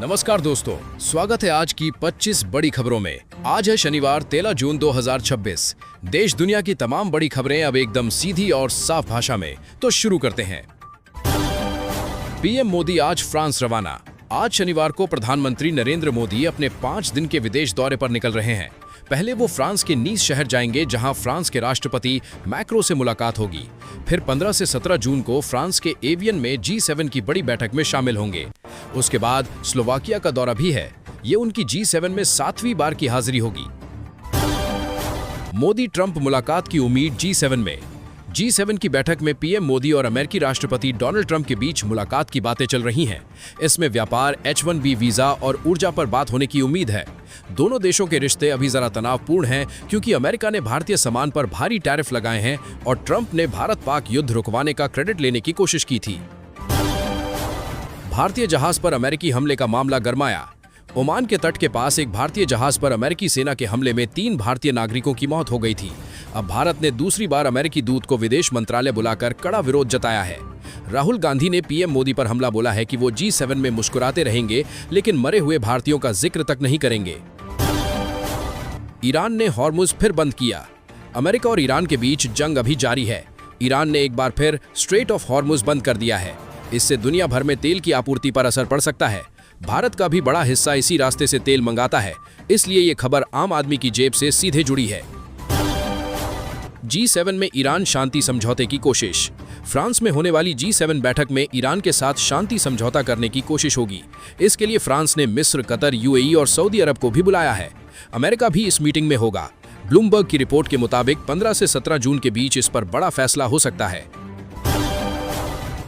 नमस्कार दोस्तों, स्वागत है आज की 25 बड़ी खबरों में। आज है शनिवार 13 जून 2026। देश दुनिया की तमाम बड़ी खबरें अब एकदम सीधी और साफ भाषा में, तो शुरू करते हैं। पीएम मोदी आज फ्रांस रवाना। आज शनिवार को प्रधानमंत्री नरेंद्र मोदी अपने 5 दिन के विदेश दौरे पर निकल रहे हैं। पहले वो फ्रांस के नीस शहर जाएंगे, जहां फ्रांस के राष्ट्रपति मैक्रो से मुलाकात होगी। फिर 15 से 17 जून को फ्रांस के एवियन में G7 की बड़ी बैठक में शामिल होंगे। उसके बाद स्लोवाकिया का दौरा भी है। ये उनकी G7 में 7वीं बार की हाजिरी होगी। मोदी ट्रंप मुलाकात की उम्मीद G7 में। G7 की बैठक में पीएम मोदी और अमेरिकी राष्ट्रपति डोनाल्ड ट्रंप के बीच मुलाकात की बातें चल रही हैं। इसमें व्यापार, H1B वीजा और ऊर्जा पर बात होने की उम्मीद है। दोनों देशों के रिश्ते अभी जरा तनावपूर्ण हैं, क्योंकि अमेरिका ने भारतीय सामान पर भारी टैरिफ लगाए हैं और ट्रंप ने भारत-पाक युद्ध रुकवाने का क्रेडिट लेने की कोशिश की थी। भारतीय जहाज पर अमेरिकी हमले का मामला गरमाया। ओमान के तट के पास एक भारतीय जहाज पर अमेरिकी सेना के हमले में 3 भारतीय नागरिकों की मौत हो गई थी। अब भारत ने दूसरी बार अमेरिकी दूत को विदेश मंत्रालय बुलाकर कड़ा विरोध जताया है। राहुल गांधी ने पीएम मोदी पर हमला बोला है कि वो G7 में मुस्कुराते रहेंगे, लेकिन मरे हुए भारतीयों का जिक्र तक नहीं करेंगे। ईरान ने हॉर्मुज फिर बंद किया। अमेरिका और ईरान के बीच जंग अभी जारी है। ईरान ने एक बार फिर स्ट्रेट ऑफ हॉर्मुज बंद कर दिया है। इससे दुनिया भर में तेल की आपूर्ति पर असर पड़ सकता है। भारत का भी बड़ा हिस्सा इसी रास्ते से तेल मंगाता है, इसलिए ये खबर आम आदमी की जेब से सीधे जुड़ी है। G7 में ईरान शांति समझौते की कोशिश। फ्रांस में होने वाली G7 बैठक में ईरान के साथ शांति समझौता करने की कोशिश होगी। इसके लिए फ्रांस ने मिस्र, कतर, UAE और सऊदी अरब को भी बुलाया है। अमेरिका भी इस मीटिंग में होगा। ब्लूमबर्ग की रिपोर्ट के मुताबिक 15 से 17 जून के बीच इस पर बड़ा फैसला हो सकता है।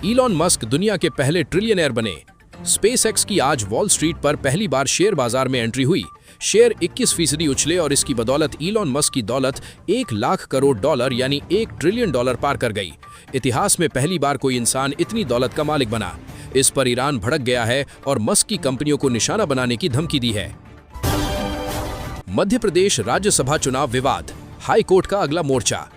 इलॉन मस्क दुनिया के पहले ट्रिलियनेयर बने। स्पेसएक्स की आज वॉल स्ट्रीट पर पहली बार शेयर बाजार में एंट्री हुई। शेयर 21% उछले और इसकी बदौलत इलॉन मस्क की दौलत $1 लाख करोड़ यानी $1 ट्रिलियन पार कर गई। इतिहास में पहली बार कोई इंसान इतनी दौलत का मालिक बना। इस पर ईरान भड़क गया है और मस्क की कंपनियों को निशाना बनाने की धमकी दी है। मध्य प्रदेश राज्यसभा चुनाव विवाद। हाई कोर्ट का अगला मोर्चा।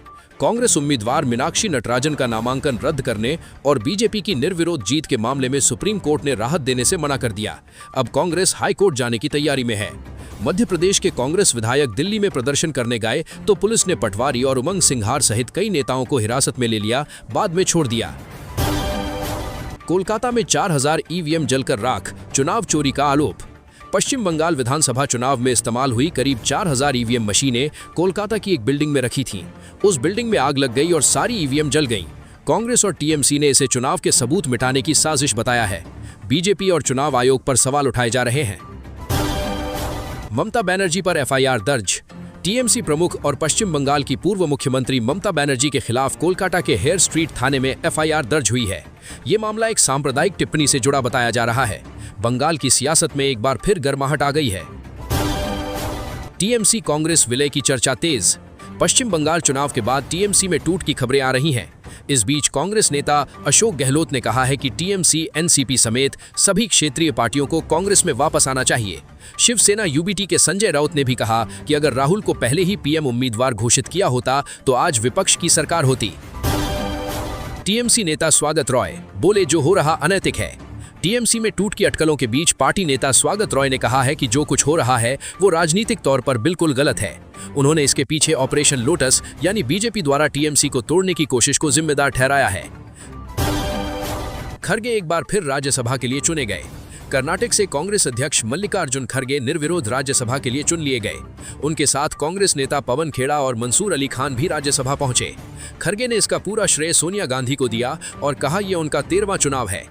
कांग्रेस उम्मीदवार मीनाक्षी नटराजन का नामांकन रद्द करने और बीजेपी की निर्विरोध जीत के मामले में सुप्रीम कोर्ट ने राहत देने से मना कर दिया। अब कांग्रेस हाई कोर्ट जाने की तैयारी में है। मध्य प्रदेश के कांग्रेस विधायक दिल्ली में प्रदर्शन करने गए तो पुलिस ने पटवारी और उमंग सिंघार सहित कई नेताओं को हिरासत में ले लिया, बाद में छोड़ दिया। कोलकाता में 4000 ईवीएम जलकर राख, चुनाव चोरी का आरोप। पश्चिम बंगाल विधानसभा चुनाव में इस्तेमाल हुई करीब 4000 ईवीएम मशीनें कोलकाता की एक बिल्डिंग में रखी थीं। उस बिल्डिंग में आग लग गई और सारी ईवीएम जल गईं। कांग्रेस और टीएमसी ने इसे चुनाव के सबूत मिटाने की साजिश बताया है। बीजेपी और चुनाव आयोग पर सवाल उठाए जा रहे हैं। ममता बनर्जी पर एफआईआर दर्ज। टीएमसी प्रमुख और पश्चिम बंगाल की पूर्व मुख्यमंत्री ममता बनर्जी के खिलाफ कोलकाता के हेयर स्ट्रीट थाने में एफआईआर दर्ज हुई है। ये मामला एक सांप्रदायिक टिप्पणी से जुड़ा बताया जा रहा है। बंगाल की सियासत में एक बार फिर गर्माहट आ गई है। टीएमसी कांग्रेस विलय की चर्चा तेज। पश्चिम बंगाल चुनाव के बाद टीएमसी में टूट की खबरें आ रही हैं। इस बीच कांग्रेस नेता अशोक गहलोत ने कहा है कि टीएमसी, एनसीपी समेत सभी क्षेत्रीय पार्टियों को कांग्रेस में वापस आना चाहिए। शिवसेना यूबीटी के संजय राउत ने भी कहा कि अगर राहुल को पहले ही पीएम उम्मीदवार घोषित किया होता तो आज विपक्ष की सरकार होती। टीएमसी नेता स्वागत रॉय बोले, जो हो रहा अनैतिक है। टीएमसी में टूट की अटकलों के बीच पार्टी नेता स्वागत रॉय ने कहा है कि जो कुछ हो रहा है वो राजनीतिक तौर पर बिल्कुल गलत है। उन्होंने इसके पीछे ऑपरेशन लोटस यानी बीजेपी द्वारा टीएमसी को तोड़ने की कोशिश को जिम्मेदार ठहराया है। खरगे एक बार फिर राज्यसभा के लिए चुने गए। कर्नाटक से कांग्रेस अध्यक्ष मल्लिकार्जुन खरगे निर्विरोध राज्यसभा के लिए चुन लिए गए। उनके साथ कांग्रेस नेता पवन खेड़ा और मंसूर अली खान भी राज्यसभा पहुंचे। खरगे ने इसका पूरा श्रेय सोनिया गांधी को दिया और कहा यह उनका 13वां चुनाव है।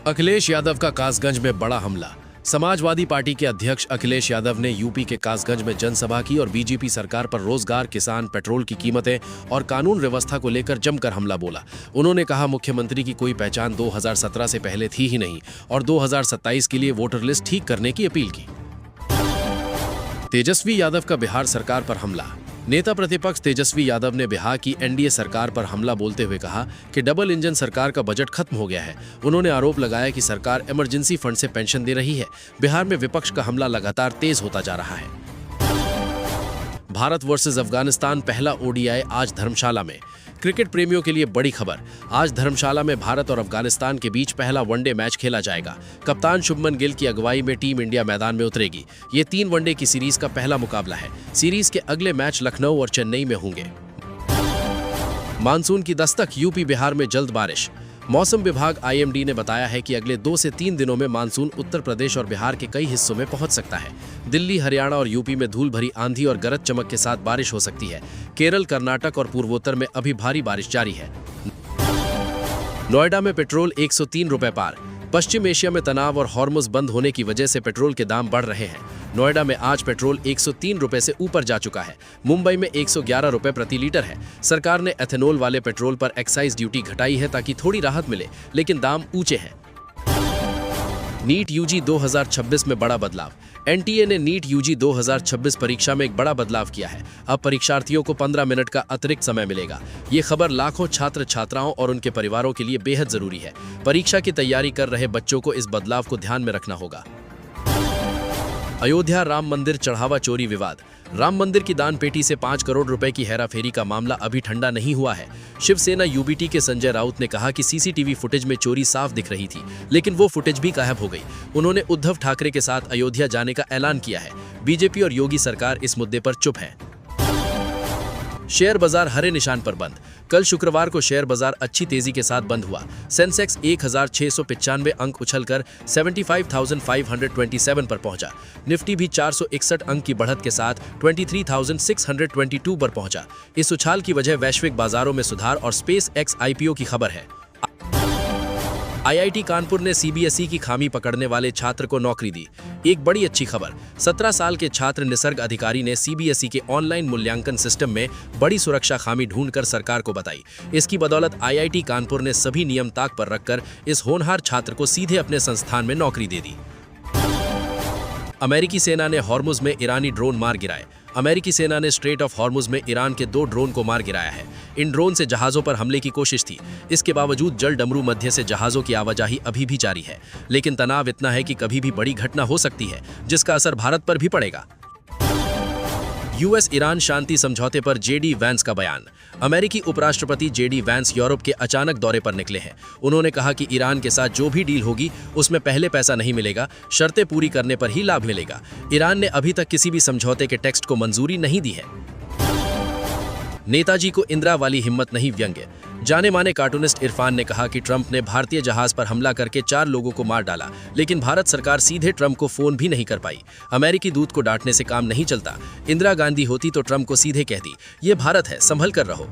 अखिलेश यादव का कासगंज में बड़ा हमला। समाजवादी पार्टी के अध्यक्ष अखिलेश यादव ने यूपी के कासगंज में जनसभा की और बीजेपी सरकार पर रोजगार, किसान, पेट्रोल की कीमतें और कानून व्यवस्था को लेकर जमकर हमला बोला। उन्होंने कहा मुख्यमंत्री की कोई पहचान 2017 से पहले थी ही नहीं और 2027 के लिए वोटर लिस्ट ठीक करने की अपील की। तेजस्वी यादव का बिहार सरकार पर हमला। नेता प्रतिपक्ष तेजस्वी यादव ने बिहार की एनडीए सरकार पर हमला बोलते हुए कहा कि डबल इंजन सरकार का बजट खत्म हो गया है। उन्होंने आरोप लगाया कि सरकार इमरजेंसी फंड से पेंशन दे रही है। बिहार में विपक्ष का हमला लगातार तेज होता जा रहा है। भारत वर्सेस अफगानिस्तान पहला ओडीआई आज धर्मशाला में। क्रिकेट प्रेमियों के लिए बड़ी खबर। आज धर्मशाला में भारत और अफगानिस्तान के बीच पहला वनडे मैच खेला जाएगा। कप्तान शुभमन गिल की अगुवाई में टीम इंडिया मैदान में उतरेगी। ये 3 वनडे की सीरीज का पहला मुकाबला है। सीरीज के अगले मैच लखनऊ और चेन्नई में होंगे। मानसून की दस्तक, यूपी बिहार में जल्द बारिश। मौसम विभाग IMD ने बताया है कि अगले 2 से 3 दिनों में मानसून उत्तर प्रदेश और बिहार के कई हिस्सों में पहुंच सकता है। दिल्ली, हरियाणा और यूपी में धूल भरी आंधी और गरज चमक के साथ बारिश हो सकती है। केरल, कर्नाटक और पूर्वोत्तर में अभी भारी बारिश जारी है। नोएडा में पेट्रोल 103 रुपए पार। पश्चिम एशिया में तनाव और हॉर्मुज बंद होने की वजह से पेट्रोल के दाम बढ़ रहे हैं। नोएडा में आज पेट्रोल 103 रुपए से ऊपर जा चुका है। मुंबई में 111 रुपए प्रति लीटर है। सरकार ने एथेनॉल वाले पेट्रोल पर एक्साइज ड्यूटी घटाई है ताकि थोड़ी राहत मिले, लेकिन दाम ऊंचे हैं। नीट UG 2026 में बड़ा बदलाव। NTA ने नीट UG 2026 परीक्षा में एक बड़ा बदलाव किया है। अब परीक्षार्थियों को 15 मिनट का अतिरिक्त समय मिलेगा। ये खबर लाखों छात्र छात्राओं और उनके परिवारों के लिए बेहद जरूरी है। परीक्षा की तैयारी कर रहे बच्चों को इस बदलाव को ध्यान में रखना होगा। अयोध्या राम मंदिर चढ़ावा चोरी विवाद। राम मंदिर की दान पेटी से 5 करोड़ रुपए की हेराफेरी का मामला अभी ठंडा नहीं हुआ है। शिवसेना UBT के संजय राउत ने कहा कि CCTV फुटेज में चोरी साफ दिख रही थी, लेकिन वो फुटेज भी गायब हो गई। उन्होंने उद्धव ठाकरे के साथ अयोध्या जाने का ऐलान किया है। BJP और योगी सरकार इस मुद्दे पर चुप है। शेयर बाजार हरे निशान पर बंद। कल शुक्रवार को शेयर बाजार अच्छी तेजी के साथ बंद हुआ। सेंसेक्स 1695 अंक उछलकर 75,527 पर पहुंचा। निफ्टी भी 461 अंक की बढ़त के साथ 23,622 पर पहुंचा। इस उछाल की वजह वैश्विक बाजारों में सुधार और SpaceX IPO की खबर है। IIT कानपुर ने CBSE की खामी पकड़ने वाले छात्र को नौकरी दी। एक बड़ी अच्छी खबर, 17 साल के छात्र निसर्ग अधिकारी ने CBSE के ऑनलाइन मूल्यांकन सिस्टम में बड़ी सुरक्षा खामी ढूंढकर सरकार को बताई। इसकी बदौलत IIT कानपुर ने सभी नियम ताक पर रखकर इस होनहार छात्र को सीधे अपने संस्थान में नौकरी दे दी। अमेरिकी सेना ने हॉर्मुज में ईरानी ड्रोन मार गिराए। अमेरिकी सेना ने स्ट्रेट ऑफ हॉर्मुज में ईरान के 2 ड्रोन को मार गिराया है। इन ड्रोन से जहाज़ों पर हमले की कोशिश थी। इसके बावजूद जल डमरू मध्य से जहाज़ों की आवाजाही अभी भी जारी है, लेकिन तनाव इतना है कि कभी भी बड़ी घटना हो सकती है, जिसका असर भारत पर भी पड़ेगा। US ईरान शांति समझौते पर JD वैंस का बयान। अमेरिकी उपराष्ट्रपति JD वैंस यूरोप के अचानक दौरे पर निकले हैं। उन्होंने कहा कि ईरान के साथ जो भी डील होगी उसमें पहले पैसा नहीं मिलेगा, शर्तें पूरी करने पर ही लाभ मिलेगा। ईरान ने अभी तक किसी भी समझौते के टेक्स्ट को मंजूरी नहीं दी है। नेताजी को इंदिरा वाली हिम्मत नहीं, व्यंग्य। जाने माने कार्टूनिस्ट इरफान ने कहा कि ट्रंप ने भारतीय जहाज पर हमला करके 4 लोगों को मार डाला, लेकिन भारत सरकार सीधे ट्रंप को फोन भी नहीं कर पाई। अमेरिकी दूत को डांटने से काम नहीं चलता। इंदिरा गांधी होती तो ट्रंप को सीधे कह दी, ये भारत है, संभल कर रहो।